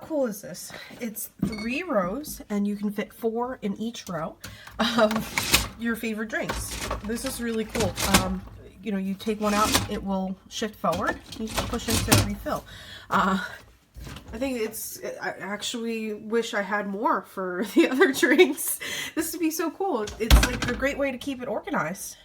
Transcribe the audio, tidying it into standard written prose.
cool is this? It's 3 rows, and you can fit 4 in each row of your favorite drinks. This is really cool. You know, you take one out, it will shift forward. You can push into a refill. I think I actually wish I had more for the other drinks. This would be so cool. It's like a great way to keep it organized.